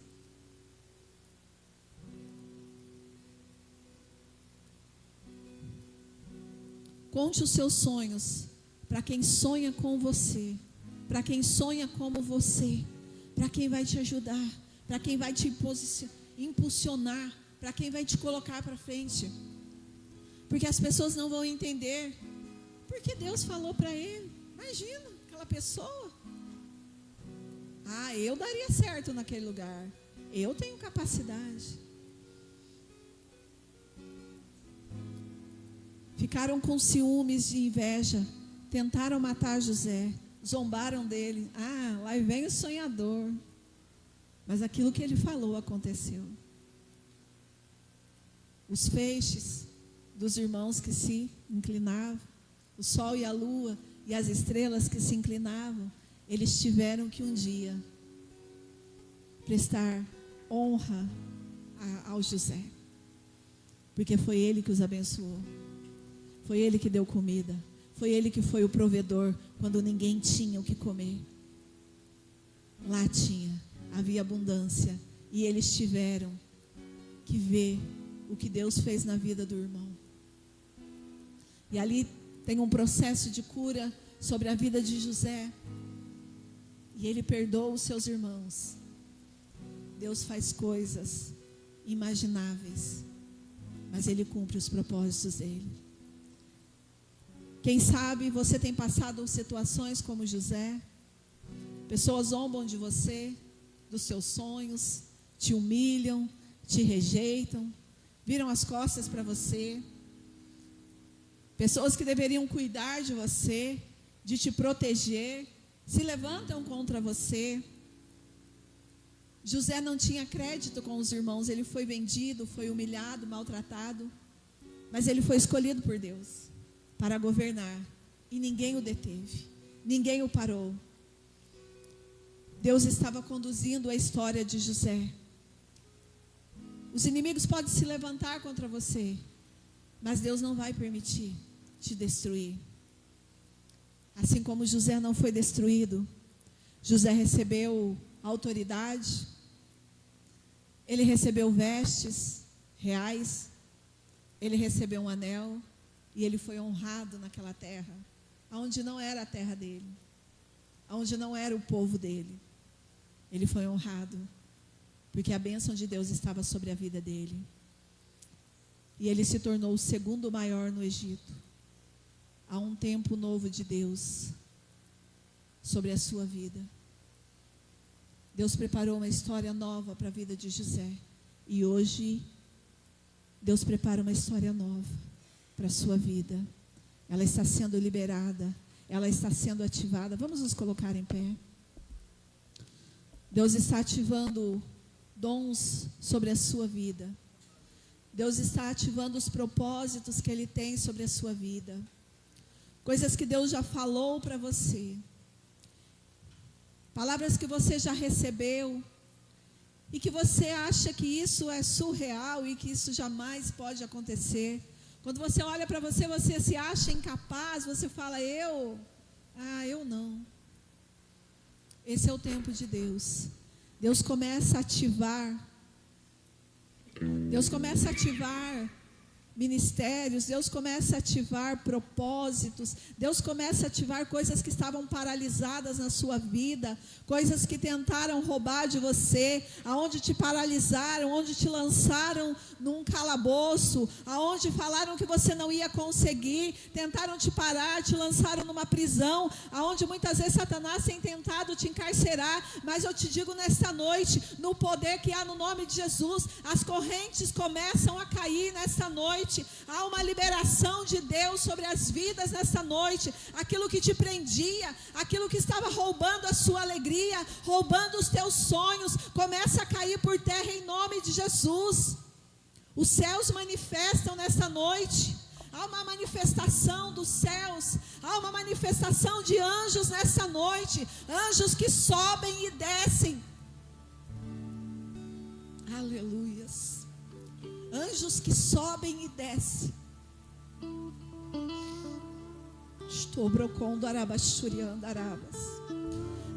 Conte os seus sonhos para quem sonha com você, para quem sonha como você, para quem vai te ajudar, para quem vai te impulsionar, para quem vai te colocar para frente. Porque as pessoas não vão entender, porque Deus falou para ele. Imagina, aquela pessoa, eu daria certo naquele lugar, eu tenho capacidade. ficaram com ciúmes de inveja, tentaram matar José, zombaram dele. Ah, lá vem o sonhador. Mas aquilo que ele falou aconteceu. Os feixes dos irmãos que se inclinavam, o sol e a lua e as estrelas que se inclinavam, eles tiveram que um dia prestar honra ao José, porque foi ele que os abençoou, foi ele que deu comida, foi ele que foi o provedor quando ninguém tinha o que comer. Lá havia abundância, e eles tiveram que ver o que Deus fez na vida do irmão. E ali tem um processo de cura sobre a vida de José, e ele perdoa os seus irmãos. Deus faz coisas imagináveis, mas ele cumpre os propósitos dele. Quem sabe você tem passado situações como José. Pessoas zombam de você, dos seus sonhos, te humilham, te rejeitam, viram as costas para você. Pessoas que deveriam cuidar de você, de te proteger, se levantam contra você. José não tinha crédito com os irmãos, ele foi vendido, foi humilhado, maltratado, mas ele foi escolhido por Deus para governar, e ninguém o deteve, ninguém o parou. Deus estava conduzindo a história de José. Os inimigos podem se levantar contra você, mas Deus não vai permitir te destruir. Assim como José não foi destruído, José recebeu autoridade, ele recebeu vestes reais, ele recebeu um anel, e ele foi honrado naquela terra, onde não era a terra dele, onde não era o povo dele. Ele foi honrado, porque a bênção de Deus estava sobre a vida dele. E ele se tornou o segundo maior no Egito. Há um tempo novo de Deus sobre a sua vida. Deus preparou uma história nova para a vida de José. E hoje, Deus prepara uma história nova para a sua vida. Ela está sendo liberada, ela está sendo ativada. Vamos nos colocar em pé. Deus está ativando dons sobre a sua vida. Deus está ativando os propósitos que Ele tem sobre a sua vida. Coisas que Deus já falou para você. Palavras que você já recebeu. E que você acha que isso é surreal e que isso jamais pode acontecer. Quando você olha para você, você se acha incapaz, você fala, eu não. Esse é o tempo de Deus. Deus começa a ativar ministérios, Deus começa a ativar propósitos, Deus começa a ativar coisas que estavam paralisadas na sua vida, coisas que tentaram roubar de você, aonde te paralisaram, onde te lançaram num calabouço, aonde falaram que você não ia conseguir, tentaram te parar, te lançaram numa prisão, aonde muitas vezes Satanás tem tentado te encarcerar, mas eu te digo nesta noite, no poder que há no nome de Jesus, as correntes começam a cair nesta noite. Há uma liberação de Deus sobre as vidas nesta noite. Aquilo que te prendia, aquilo que estava roubando a sua alegria, roubando os teus sonhos, começa a cair por terra em nome de Jesus. Os céus manifestam nesta noite. Há uma manifestação dos céus, há uma manifestação de anjos nessa noite, anjos que sobem e descem. Aleluias. Anjos que sobem e descem. Estobrocondo arabachuriando arabas.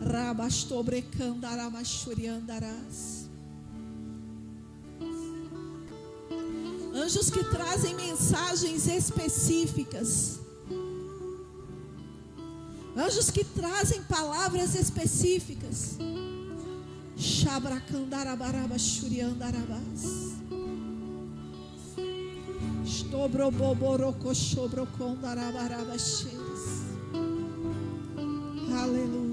Rabastobrecando aramachuriando aras. Anjos que trazem mensagens específicas. Anjos que trazem palavras específicas. Shabracandarabarabachuriandarabas. Estobroboborocoshobrocondarabarabacheiras. Aleluia.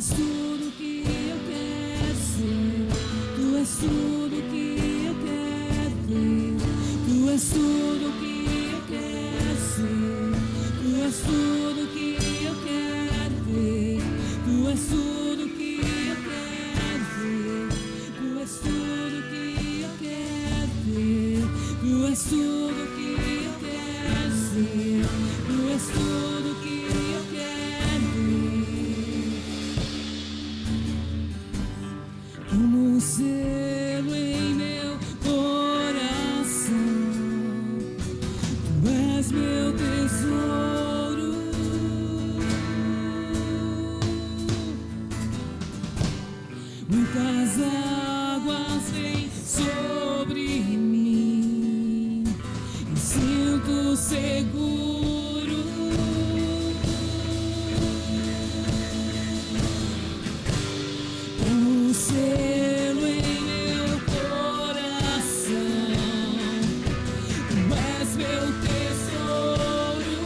és tudo que eu quero ser. Tu és tudo que eu quero ter. Tu és tudo que eu quero ser. Tu és tudo que eu quero ter. Tu és tudo que eu quero ver. Tu és tudo que eu quero ter. Tu és tudo que eu quero ser. Tu és tudo que eu quero ver. Como um selo em meu coração, Tu és meu tesouro. Muitas águas vêm sobre mim e sinto seguro. Como um selo em meu coração, Tu és meu tesouro.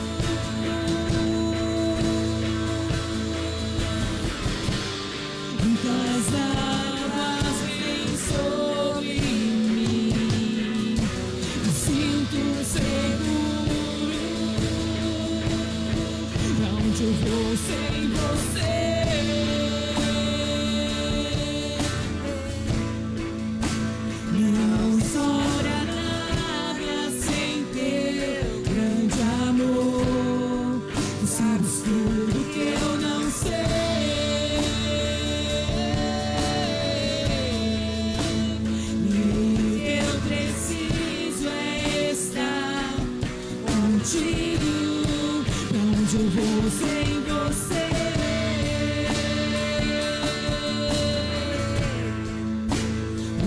Muitas águas vêm sobre mim e sinto seguro. Pra onde eu vou sem você? Não sobra nada sem teu grande amor. Tu sabes tudo que eu não sei. E o que eu preciso é estar contigo. Pra onde eu vou sem você?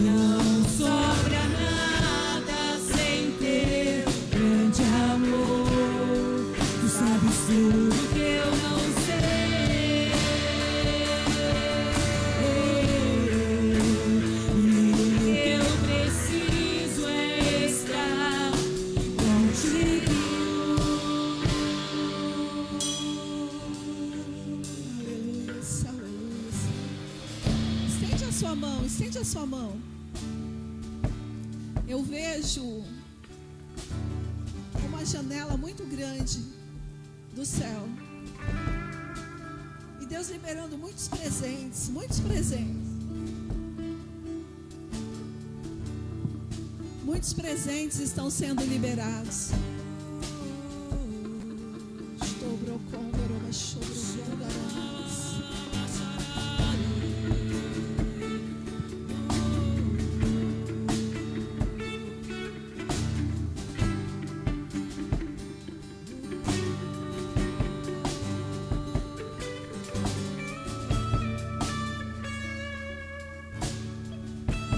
Não sobra nada sem teu grande amor. Tu sabes tudo que eu não sei. E o que eu preciso é estar contigo. Aleluia, aleluia. Estende a sua mão, estende a sua mão. Eu vejo uma janela muito grande do céu. E Deus liberando muitos presentes, muitos presentes. Muitos presentes estão sendo liberados.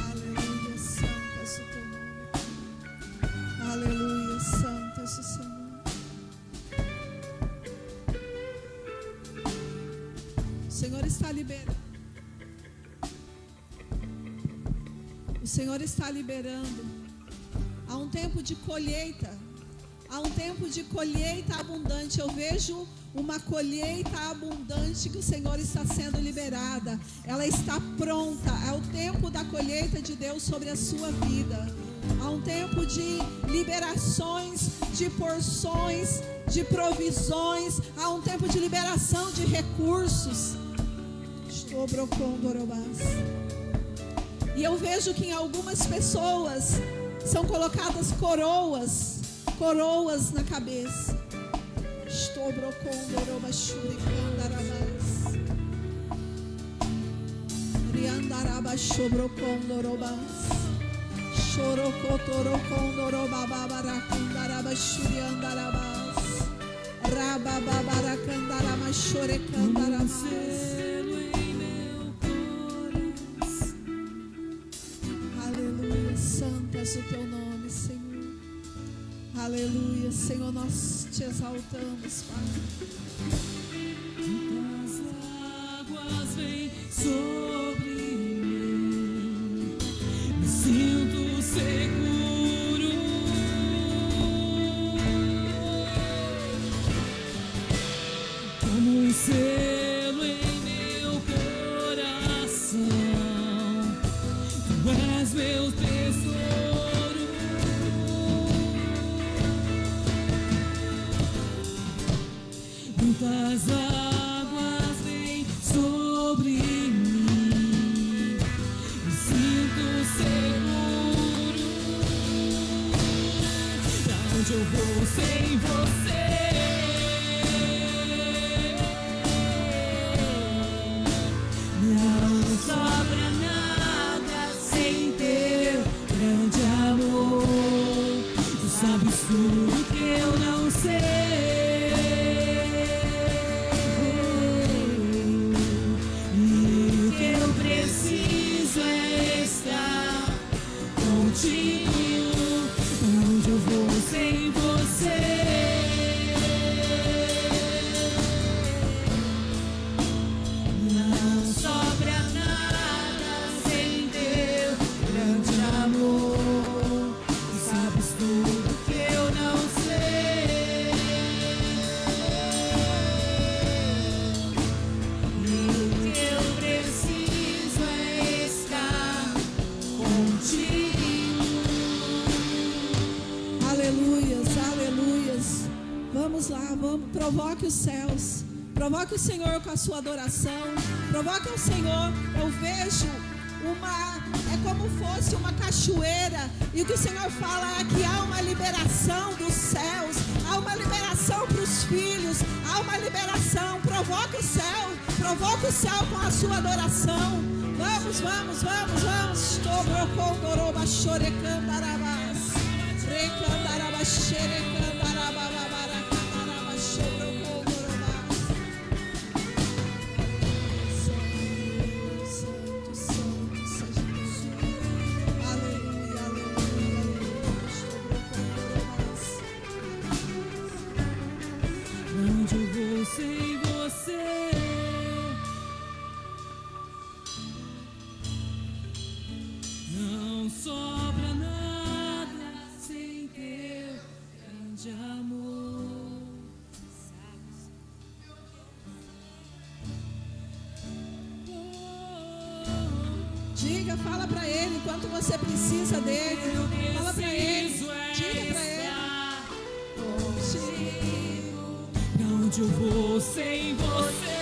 Aleluia, santo és o teu nome. Aleluia, santo és o seu nome. O Senhor está liberando. O Senhor está liberando. Há um tempo de colheita. Há um tempo de colheita abundante. Eu vejo uma colheita abundante que o Senhor está sendo liberada. Ela está pronta. É o tempo da colheita de Deus sobre a sua vida. Há um tempo de liberações, de porções, de provisões. Há um tempo de liberação de recursos. Estou brocondorobás. E eu vejo que em algumas pessoas são colocadas coroas na cabeça. Estou brocondorobachuricandarabás. Riandarabachobrocondarobás. Chorocotorocondarobabaracandarabachuriandarabás. Rabababaracandaramachorecandarabás. Aleluia, santo és o teu nome, Senhor. Aleluia, Senhor, nós te exaltamos, Pai. As águas vêm sobre mim, me sinto seguro. Como um selo em meu coração. sem você. Não sobra nada sem teu grande amor. Tu sabes tudo que eu não sei. E o que eu preciso é estar contigo. Pra onde eu vou sem você? Não sobra nada sem teu grande amor. Tu sabes tudo que eu não sei. E o que eu preciso é estar contigo. Aleluias, aleluias. Vamos lá, vamos, provoque os céus. Provoque o Senhor com a sua adoração. Provoque o Senhor. Eu vejo é como fosse uma cachoeira. E o que o Senhor fala é que há uma liberação dos céus. Há uma liberação para os filhos. Há uma liberação. Provoque o céu. Provoque o céu com a sua adoração. Vamos, vamos, vamos, vamos. Tobrocondoroba chorecandarabás. Recandaraba xerecandarababaracandaraba xobrocondorobás. Santo, santo, santo seja Deus. Aleluia, aleluia, aleluia. Xobrocondorobás. Onde eu vou sem você? Não sobra nada sem teu grande amor. Diga, fala pra ele enquanto você precisa dele. Fala pra ele. Diga pra ele. Pra onde eu vou sem você?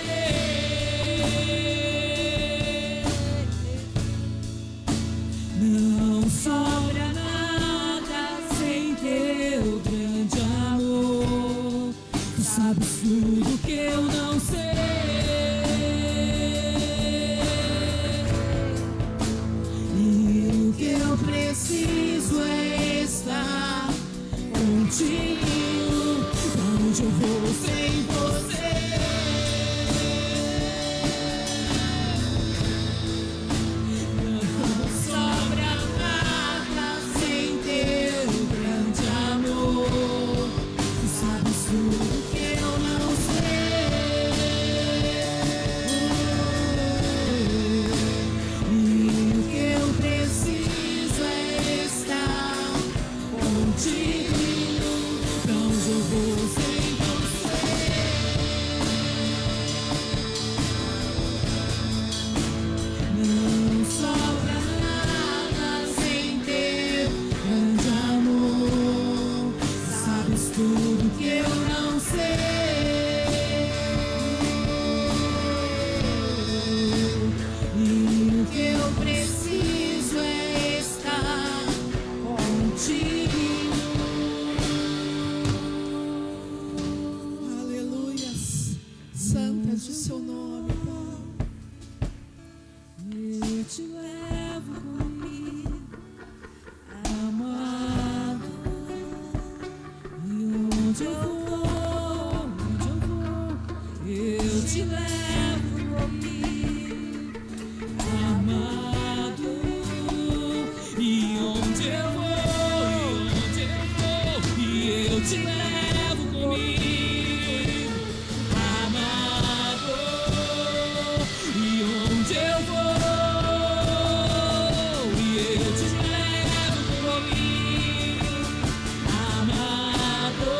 Não sobra nada sem teu grande amor. Tu sabes tudo que eu não sei. E o que eu preciso é estar contigo. Pra onde eu vou sem você? Não sobra nada sem teu grande amor. Tu sabes tudo que eu não sei. E o que eu preciso é estar contigo. Pra onde eu vou sem você? Não sobra nada sem teu grande amor. Sabes tudo que eu não sei. E o que eu preciso é estar contigo. Aleluias. Santo é o seu nome, Pai. Eu te levo comigo, amado. E onde eu vou, eu te levo comigo, amado. E onde eu vou, e eu te levo comigo, amado. E onde eu vou, e eu te levo comigo, amado.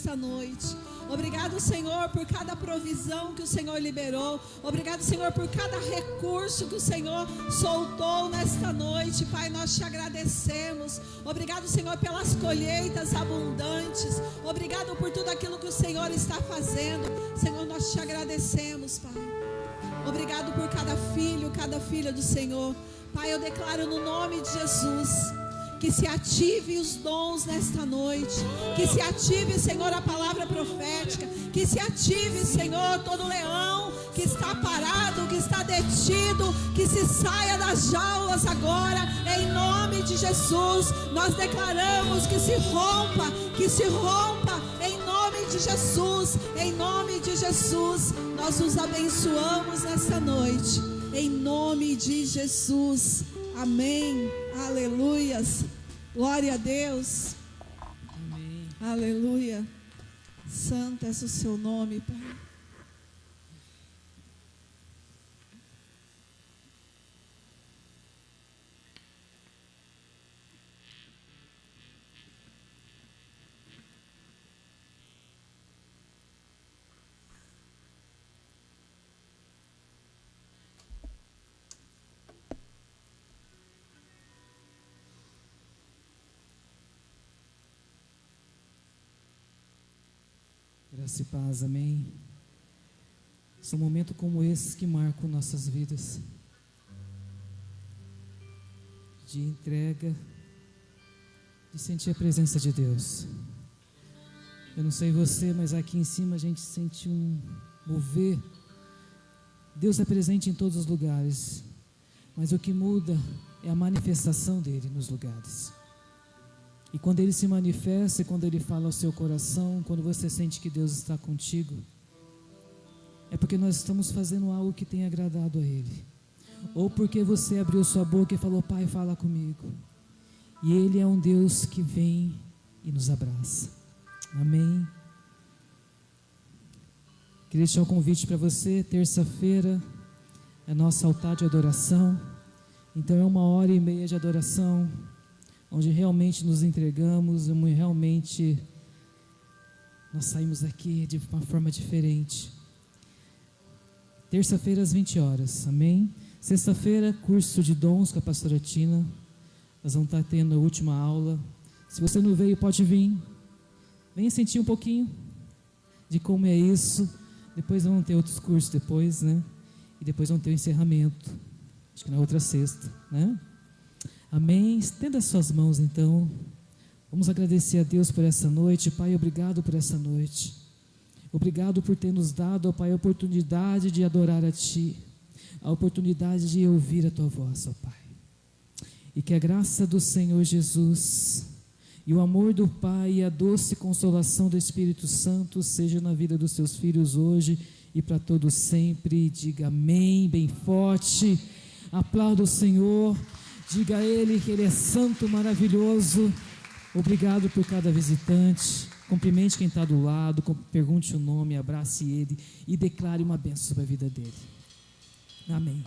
nesta noite. Obrigado, Senhor, por cada provisão que o Senhor liberou. Obrigado, Senhor, por cada recurso que o Senhor soltou nesta noite. Pai, nós te agradecemos. Obrigado, Senhor, pelas colheitas abundantes. Obrigado por tudo aquilo que o Senhor está fazendo. Senhor, nós te agradecemos, Pai. Obrigado por cada filho, cada filha do Senhor. Pai, eu declaro no nome de Jesus que se ative os dons nesta noite, que se ative, Senhor, a palavra profética, que se ative, Senhor, todo leão que está parado, que está detido, que se saia das jaulas agora, em nome de Jesus. Nós declaramos que se rompa, em nome de Jesus, em nome de Jesus. Nós os abençoamos nesta noite, em nome de Jesus. Amém. Aleluias. Glória a Deus. Amém. Aleluia. Santo é o seu nome, Pai. Graça e paz, amém. São momentos como esses que marcam nossas vidas, de entrega, de sentir a presença de Deus. Eu não sei você, mas aqui em cima a gente sente um mover. Deus é presente em todos os lugares, mas o que muda é a manifestação dele nos lugares. E quando Ele se manifesta, quando Ele fala ao seu coração, quando você sente que Deus está contigo, é porque nós estamos fazendo algo que tem agradado a Ele, ou porque você abriu sua boca e falou: Pai, fala comigo. E Ele é um Deus que vem e nos abraça. Amém. Queria deixar um convite para você. Terça-feira é nosso altar de adoração. Então é 1h30 de adoração, onde realmente nos entregamos, onde realmente nós saímos daqui de uma forma diferente. Terça-feira às 20 horas, amém? Sexta-feira, curso de dons com a pastora Tina. Nós vamos estar tendo a última aula. Se você não veio, pode vir. Venha sentir um pouquinho de como é isso. Depois vamos ter outros cursos depois, né? E depois vamos ter o encerramento. Acho que na outra sexta, né? Amém? Estenda as suas mãos então. Vamos agradecer a Deus por essa noite. Pai, obrigado por essa noite. Obrigado por ter nos dado, ó Pai, a oportunidade de adorar a Ti, a oportunidade de ouvir a Tua voz, ó Pai. E que a graça do Senhor Jesus e o amor do Pai e a doce consolação do Espírito Santo seja na vida dos Seus filhos hoje e para todos sempre. Diga amém, bem forte. Aplauda o Senhor. Diga a Ele que Ele é santo, maravilhoso. Obrigado por cada visitante. Cumprimente quem está do lado, pergunte o nome, abrace ele e declare uma bênção sobre a vida dele. Amém.